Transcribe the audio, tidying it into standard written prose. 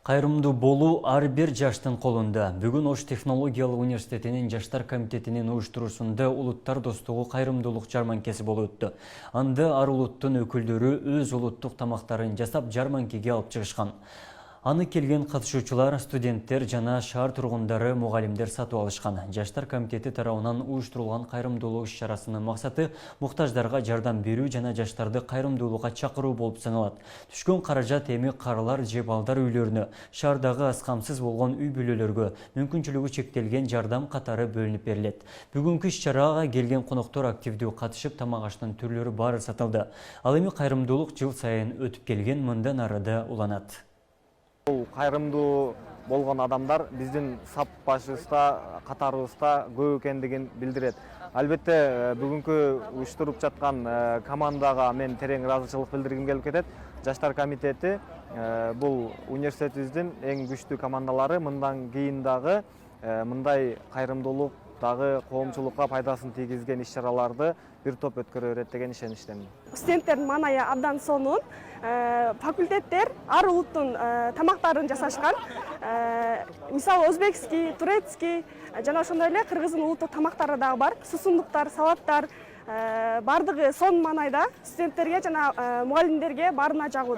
Кайрымдуу болуу ар бир жаштын колунда. Бүгүн Ош технологиялык университетинин жаштар комитетинин уюштуруусунда улуттар достугу кайрымдуулук жарманкеси болуп өттү. Анда ар улуттун өкүлдөрү өз улуттук тамактарын жасап жарманкеге алып чыгышкан. Аны келген катышуучулар студенттер жана шаар тургундары, мугалимдер сатып алышкан. Жаштар комитети тарабынан уюштурулган кайрымдуулук иш-чарасынын максаты муктаждарга жардам берүү жана жаштарды кайрымдуулукка чакыруу болуп саналат. Түшкөн каражат эми карылар же балдар үйлөрүнө, шаардагы аз камсыз болгон үй бүлөлөргө мүмкүнчүлүгү чектелген жардам катары бөлүнүп берилет. Бүгүнкү иш-чарага келген коноктор активдүү катышып, тамак аштын түрлөрү баары сатылды. Ал эми кайрымдуулук жыл сайын өтүп келген, мындан ары да уланат. Бұл қайрымдуу болгон адамдар биздин сап башыбызда, катарыбызда көп экендигин билдирет. Албетте, бүгүнкү уюштуруп жаткан командага мен терең ыраазычылык билдиргим келип кетет. Жаштар комитети бул университетибиздин эң күчтүү командалары. Мындан кийин дагы мындай кайрымдуулук дагы коомчулукка пайдасын тийгизген иш-чараларды бир топ өткөрө берет деген ишеничтемин. Студенттердин маанайы абдан сонун. Факультеттер ар улуттун тамактарын жасашкан. Мисалы өзбекский, турецкий жана ошондой эле кыргыздын улуттук тамактары дагы бар. Сусундуктар, салаттар бардыгы сонун маанайда студенттерге жана мугалимдерге баарына жагууда.